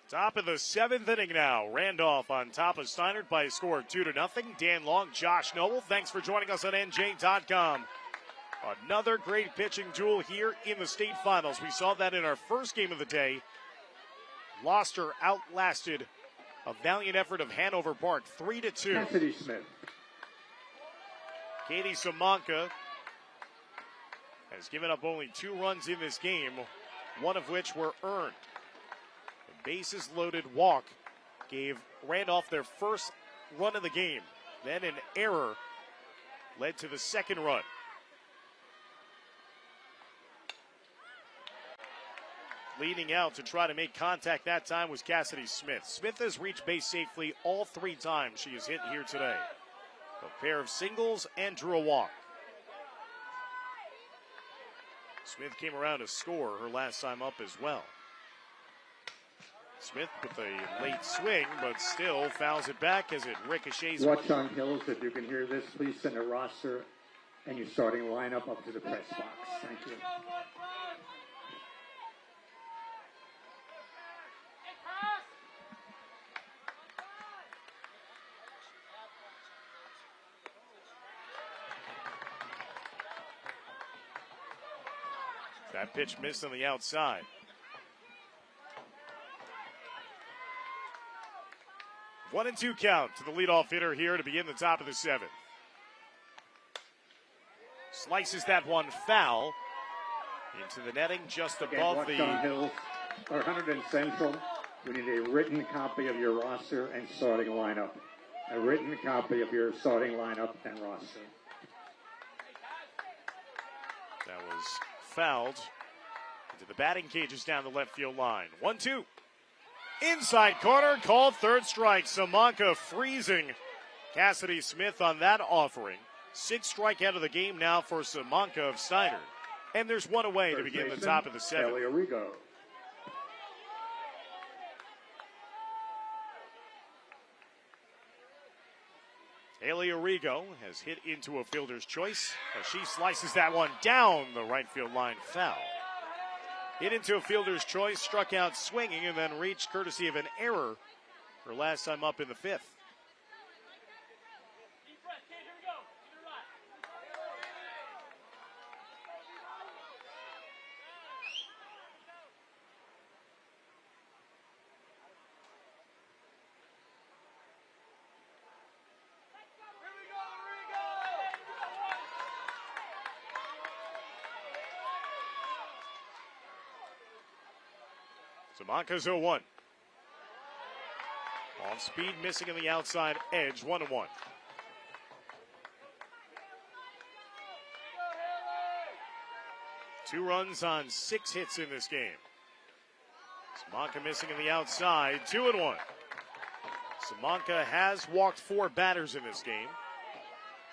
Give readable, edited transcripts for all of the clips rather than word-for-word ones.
Top of the 7th inning now. Randolph on top of Steinert by a score of 2-0. Dan Long, Josh Noble, thanks for joining us on NJ.com. Another great pitching duel here in the state finals. We saw that in our first game of the day. Gloucester outlasted a valiant effort of Hanover Park, 3-2. Cassidy Smith. Katie Samanka has given up only 2 runs in this game, one of which were earned. The bases loaded walk gave Randolph their first run of the game. Then an error led to the second run. Leading out to try to make contact that time was Cassidy Smith. Smith has reached base safely all 3 times she has hit here today. A pair of singles and drew a walk. Smith came around to score her last time up as well. Smith with a late swing, but still fouls it back as it ricochets. Watch on Hills, if you can hear this, please send a roster and your starting lineup up to the press box. Thank you. That pitch missed on the outside. One and 2 count to the leadoff hitter here to begin the top of the 7th. Slices that one foul into the netting just above the Hills or 100 Central. We need a written copy of your roster and starting lineup. A written copy of your starting lineup and roster. That was fouled into the batting cages down the left field line. 1-2. Inside corner, called third strike. Samanka freezing Cassidy Smith on that offering. 6th strikeout of the game now for Samanka of Steinert. And there's one away to begin the top of the 7th. Eliarigo. Eliarigo has hit into a fielder's choice as she slices that one down the right field line, foul. Hit into a fielder's choice, struck out swinging, and then reached courtesy of an error her last time up in the 5th. Samanka's 0-1. Off speed, missing in the outside edge, 1-1. Two runs on 6 hits in this game. Samanka missing in the outside, 2-1. Samanka has walked 4 batters in this game.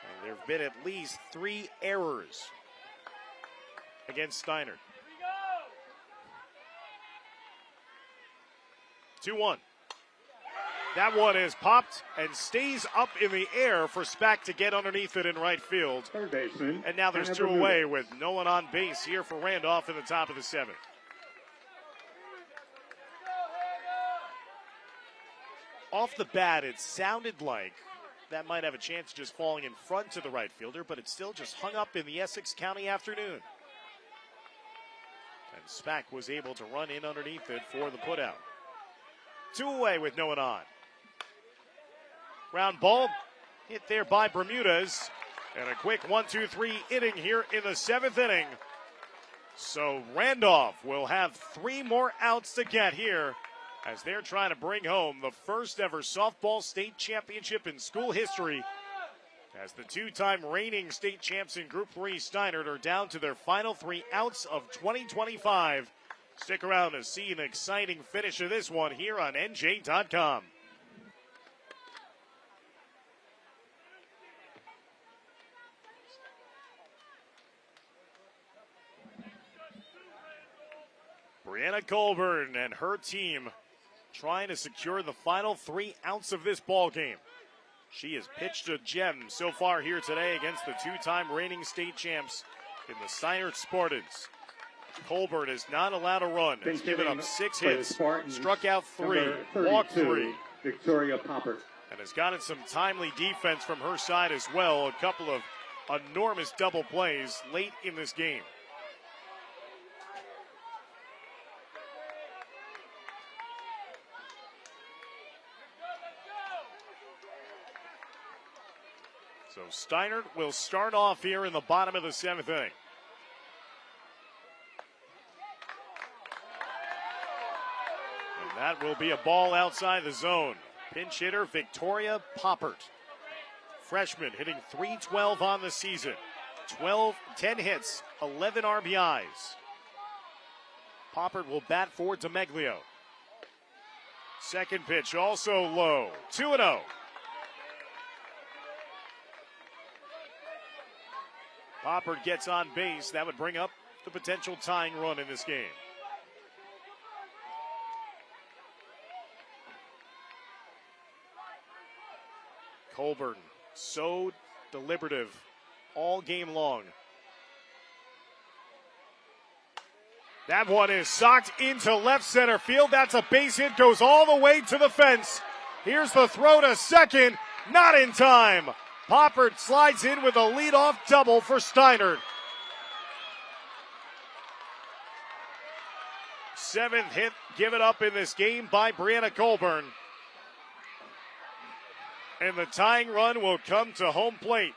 And there have been at least 3 errors against Steinert. 2-1. That one is popped and stays up in the air for Spack to get underneath it in right field. Third baseman. And now there's 2 away with no one on base here for Randolph in the top of the 7th. Off the bat, it sounded like that might have a chance of just falling in front to the right fielder, but it's still just hung up in the Essex County afternoon. And Spack was able to run in underneath it for the putout. 2 away with no one on. Ground ball hit there by Bermudez. And a quick 1-2-3 inning here in the 7th inning. So Randolph will have 3 more outs to get here as they're trying to bring home the first ever softball state championship in school history. As the 2-time reigning state champs in Group 3 Steinert are down to their final 3 outs of 2025. Stick around to see an exciting finish of this one here on NJ.com. Brianna Colburn and her team trying to secure the final 3 outs of this ball game. She has pitched a gem so far here today against the 2-time reigning state champs in the Steinert Spartans. Colburn is not allowed to run. He's given up 6 hits, struck out 3, Number walked 32, 3. Victoria Poppert. And has gotten some timely defense from her side as well. A couple of enormous double plays late in this game. So Steinert will start off here in the bottom of the 7th inning. And that will be a ball outside the zone. Pinch hitter Victoria Poppert. Freshman hitting .312 on the season. 10 hits, 11 RBIs. Poppert will bat for DeMeglio. Second pitch also low. 2-0. Poppert gets on base. That would bring up the potential tying run in this game. Colburn, so deliberative all game long. That one is socked into left center field. That's a base hit, goes all the way to the fence. Here's the throw to second, not in time. Poppert slides in with a leadoff double for Steinert. 7th hit given up in this game by Brianna Colburn. And the tying run will come to home plate.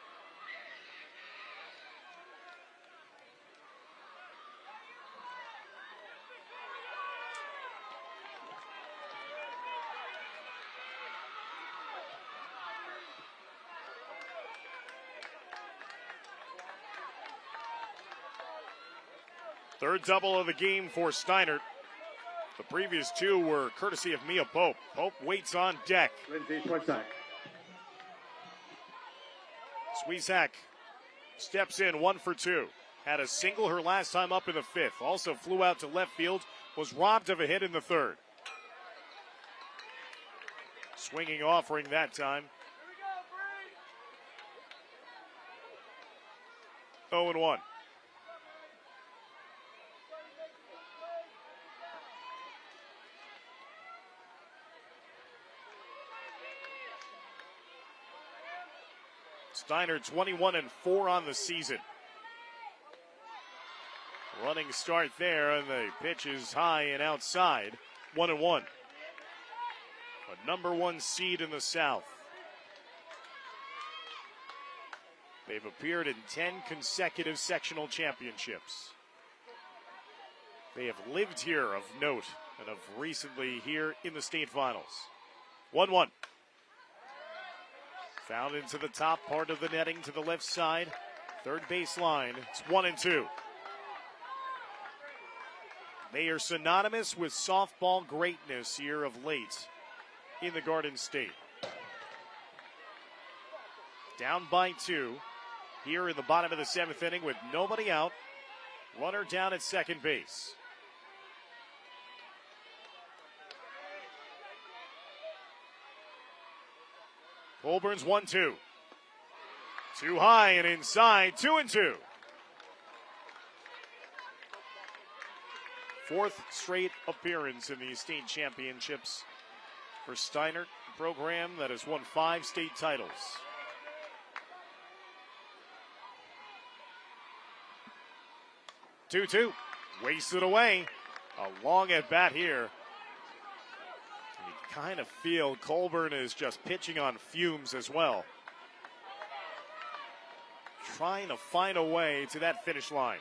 Third double of the game for Steinert. The previous 2 were courtesy of Mia Pope. Pope waits on deck. Lindsay Schwartzak. Sweezak steps in 1 for 2. Had a single her last time up in the 5th. Also flew out to left field. Was robbed of a hit in the 3rd. Swinging offering that time. 0-1. Steiner 21-4 on the season. Running start there, and the pitch is high and outside. 1-1. A number 1 seed in the South. They've appeared in 10 consecutive sectional championships. They have lived here of note and of recently here in the state finals. 1-1. Found into the top part of the netting to the left side. Third base line. It's 1-2. They are synonymous with softball greatness here of late in the Garden State. Down by 2 here in the bottom of the 7th inning with nobody out. Runner down at second base. Colburn's 1-2. Too high and inside, 2-2. 4th straight appearance in the state championships for Steinert, a program that has won 5 state titles. Two, wasted away. A long at bat here. You kind of feel Colburn is just pitching on fumes as well. Trying to find a way to that finish line.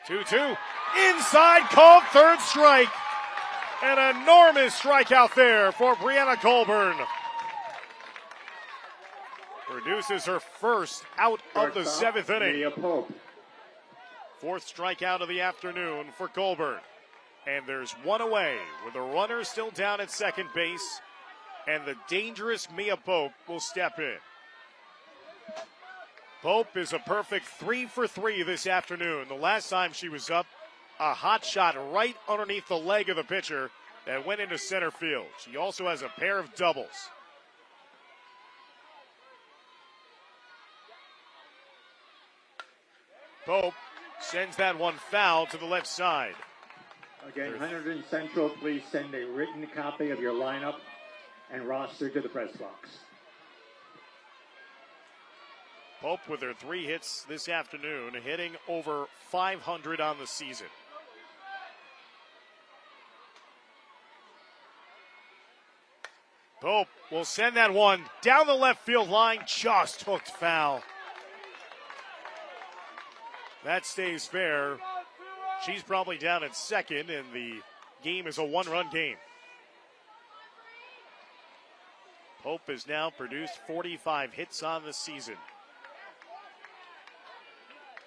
Two, inside, called, third strike. An enormous strikeout there for Brianna Colburn. Produces her first out of the 7th inning. 4th strikeout of the afternoon for Colburn. And there's one away with a runner still down at second base. And the dangerous Mia Pope will step in. Pope is a perfect 3 for 3 this afternoon. The last time she was up, a hot shot right underneath the leg of the pitcher. that went into center field. She also has a pair of doubles. Pope sends that one foul to the left side. Again, Hunterdon Central, please send a written copy of your lineup and roster to the press box. Pope with her 3 hits this afternoon, hitting over 500 on the season. Pope will send that one down the left field line, just hooked foul. That stays fair. She's probably down at second, and the game is a 1-run game. Pope has now produced 45 hits on the season,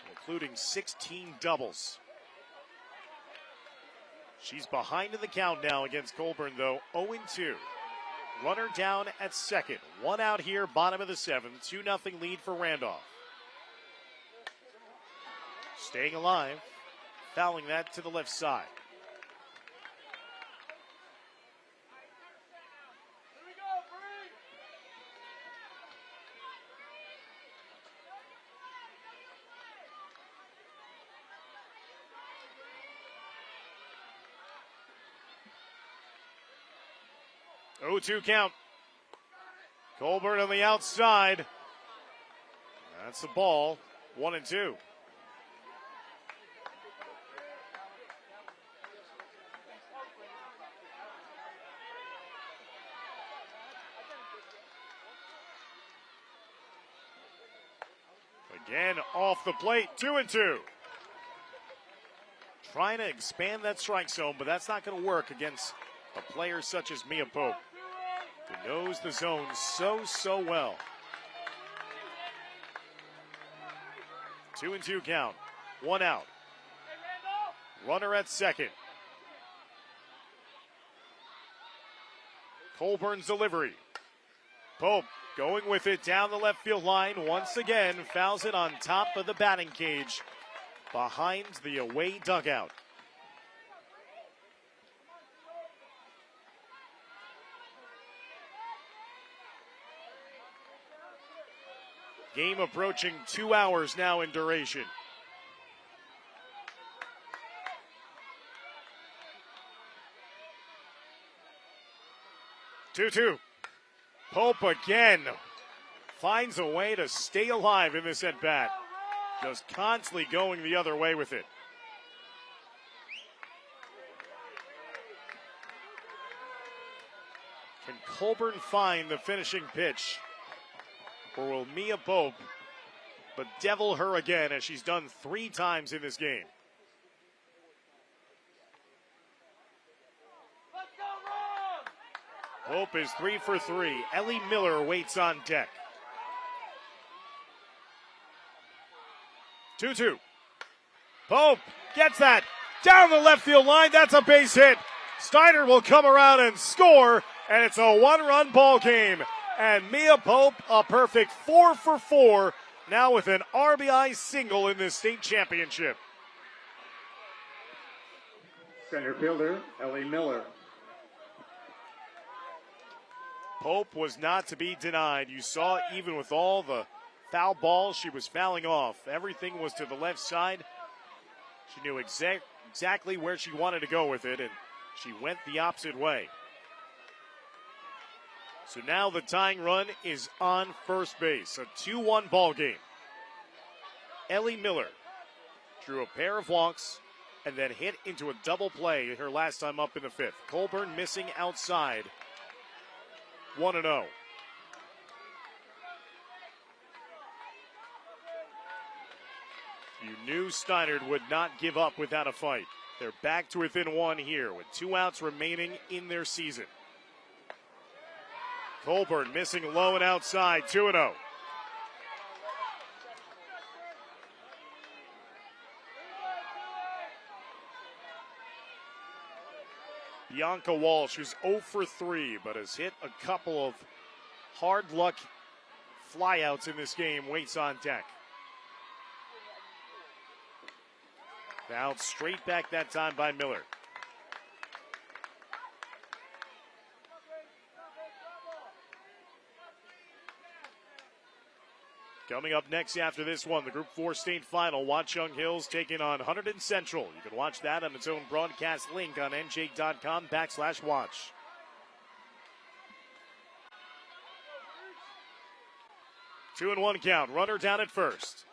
including 16 doubles. She's behind in the count now against Colburn, though, 0-2. Runner down at second. 1 out here, bottom of the 7th. 2-0 lead for Randolph. Staying alive, fouling that to the left side. Oh, 2 count. Colburn on the outside. That's the ball. 1-2. Again, off the plate, 2-2. Trying to expand that strike zone, but that's not going to work against a player such as Mia Pope, who knows the zone so well. 2-2 count, 1 out. Runner at second. Colburn's delivery. Pope going with it down the left field line. Once again, fouls it on top of the batting cage behind the away dugout. Game approaching 2 hours now in duration. Two. Pope again finds a way to stay alive in this at-bat. Just constantly going the other way with it. Can Colburn find the finishing pitch? Or will Mia Pope bedevil her again, as she's done 3 times in this game? Pope is 3 for 3. Ellie Miller waits on deck. 2-2. Pope gets that down the left field line. That's a base hit. Steinert will come around and score, and it's a 1-run ball game. And Mia Pope, a perfect 4 for 4, now with an RBI single in this state championship. Center fielder, Ellie Miller. Pope was not to be denied. You saw even with all the foul balls she was fouling off, everything was to the left side. She knew exactly where she wanted to go with it, and she went the opposite way. So now the tying run is on first base. A 2-1 ball game. Ellie Miller drew a pair of walks and then hit into a double play her last time up in the 5th. Colburn missing outside. 1-0. You knew Steinert would not give up without a fight. They're back to within 1 here with 2 outs remaining in their season. Colburn missing low and outside, 2-0. Bianca Walsh, who's 0 for 3, but has hit a couple of hard luck flyouts in this game, waits on deck. Fouled straight back that time by Miller. Coming up next after this one, the Group 4 state final, Watchung Hills taking on Hunterdon Central. You can watch that on its own broadcast link on nj.com/watch. Two and one count, runner down at first.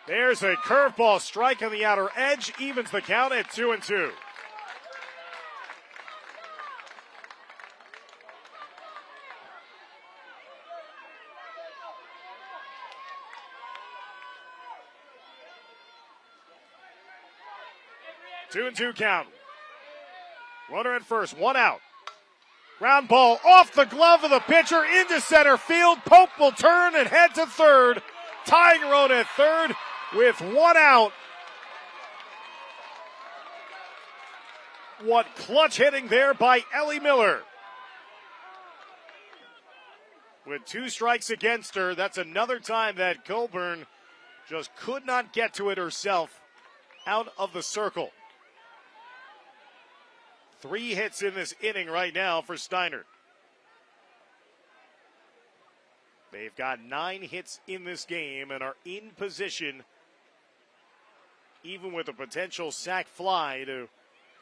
There's a curveball strike on the outer edge, evens the count at 2-2. Two and two count. Runner at first, one out. Ground ball off the glove of the pitcher into center field. Pope will turn and head to third. Tying run at third with one out. What clutch hitting there by Ellie Miller. With two strikes against her, that's another time that Colburn just could not get to it herself out of the circle. 3 hits in this inning right now for Steinert. They've got 9 hits in this game and are in position, even with a potential sac fly, to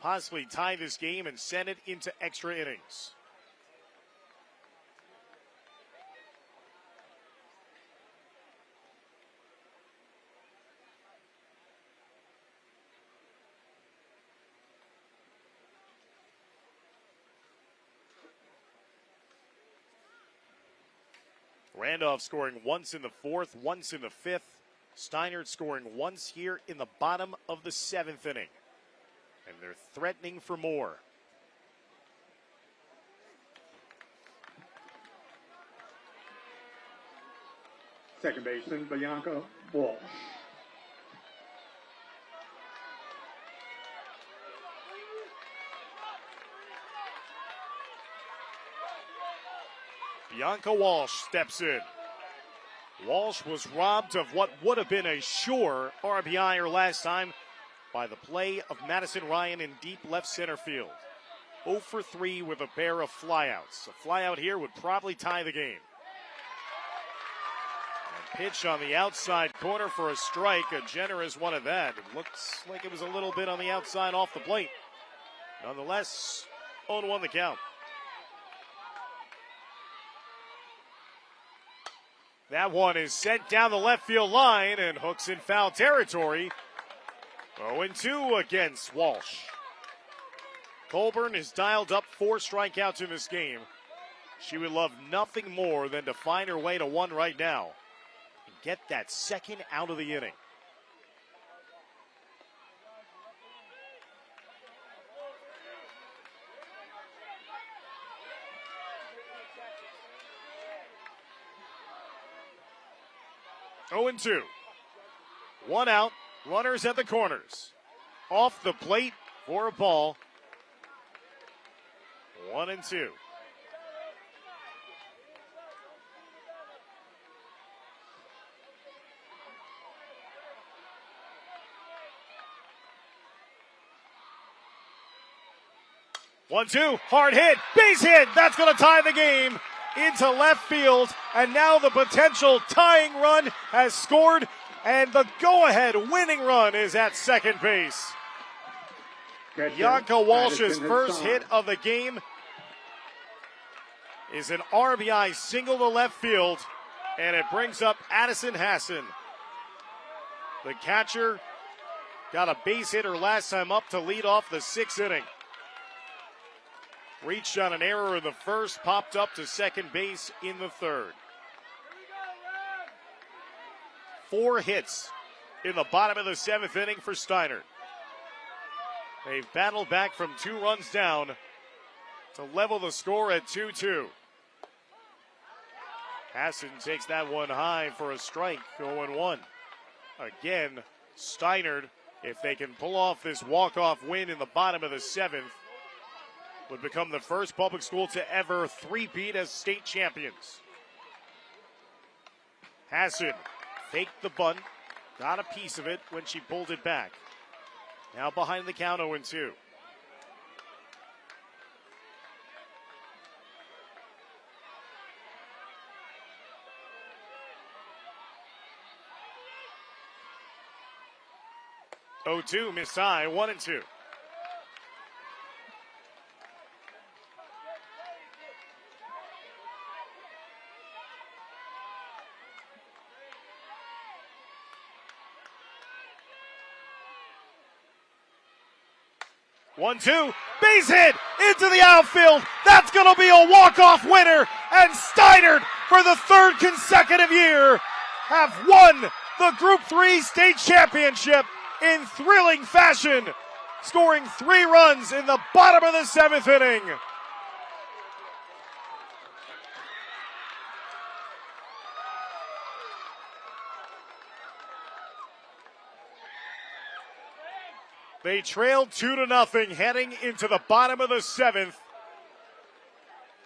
possibly tie this game and send it into extra innings. Randolph scoring once in the 4th, once in the 5th. Steinert scoring once here in the bottom of the 7th inning. And they're threatening for more. Second baseman, Bianca Walsh. Bianca Walsh steps in. Walsh was robbed of what would have been a sure RBI her last time by the play of Madison Ryan in deep left center field. 0 for 3 with a pair of flyouts. A flyout here would probably tie the game. And pitch on the outside corner for a strike, a generous one at that. It looks like it was a little bit on the outside off the plate. Nonetheless, 0-1 the count. That one is sent down the left field line and hooks in foul territory. 0-2 against Walsh. Colburn has dialed up 4 strikeouts in this game. She would love nothing more than to find her way to 1 right now and get that second out of the inning. Oh and 2. 1 out. Runners at the corners. Off the plate for a ball. 1-2. One, two, hard hit, base hit. That's going to tie the game into left field. And now the potential tying run has scored. And the go-ahead winning run is at second base. Bianca Walsh's first hit of the game is an RBI single to left field, and it brings up Addison Hassan. The catcher got a base hitter last time up to lead off the 6th inning. Reached on an error in the first, popped up to second base in the 3rd. 4 hits in the bottom of the 7th inning for Steinert. They've battled back from 2 runs down to level the score at 2-2. Hassan takes that one high for a strike, 0-1. Again, Steinert, if they can pull off this walk-off win in the bottom of the 7th, would become the first public school to ever three-peat as state champions. Hassan faked the bunt, got a piece of it when she pulled it back. Now behind the count, 0-2. 0-2, miss high, 1-2. One, two, base hit into the outfield. That's going to be a walk-off winner. And Steinert, for the third consecutive year, have won the Group 3 state championship in thrilling fashion, scoring 3 runs in the bottom of the 7th inning. They trailed 2-0 heading into the bottom of the 7th.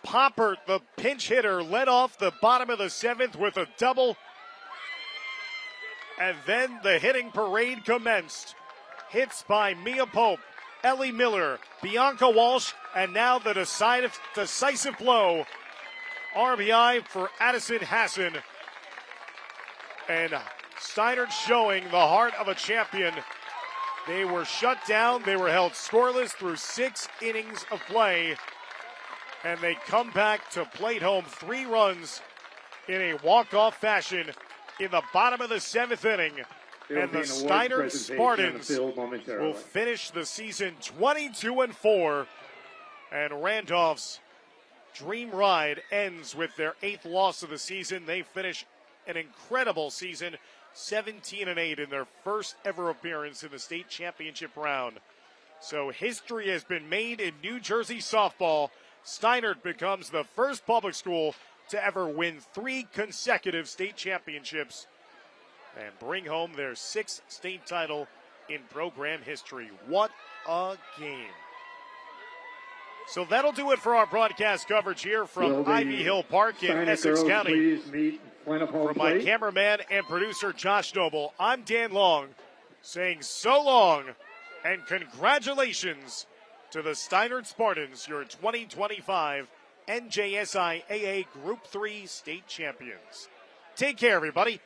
Poppert, the pinch hitter, led off the bottom of the 7th with a double. And then the hitting parade commenced. Hits by Mia Pope, Ellie Miller, Bianca Walsh, and now the decisive blow. RBI for Addison Hassan. And Steinert showing the heart of a champion. They were shut down. They were held scoreless through 6 innings of play. And they come back to plate home 3 runs in a walk-off fashion in the bottom of the 7th inning. And the Steinert Spartans will finish the season 22-4. And Randolph's dream ride ends with their 8th loss of the season. They finish an incredible season, 17-8 in their first ever appearance in the state championship round. So history has been made in New Jersey softball. Steinert becomes the first public school to ever win 3 consecutive state championships and bring home their 6th state title in program history. What a game. So that'll do it for our broadcast coverage here from Ivy Hill Park in Essex County. From my cameraman and producer Josh Noble, I'm Dan Long, saying so long and congratulations to the Steinert Spartans, your 2025 NJSIAA Group 3 state champions. Take care, everybody.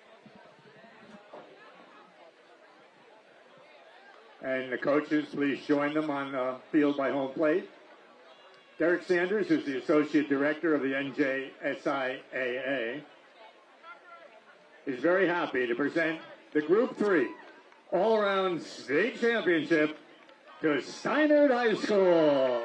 And the coaches, please join them on the field by home plate. Derek Sanders is the Associate Director of the NJSIAA. Is very happy to present the Group 3 All-Around State Championship to Steinert High School.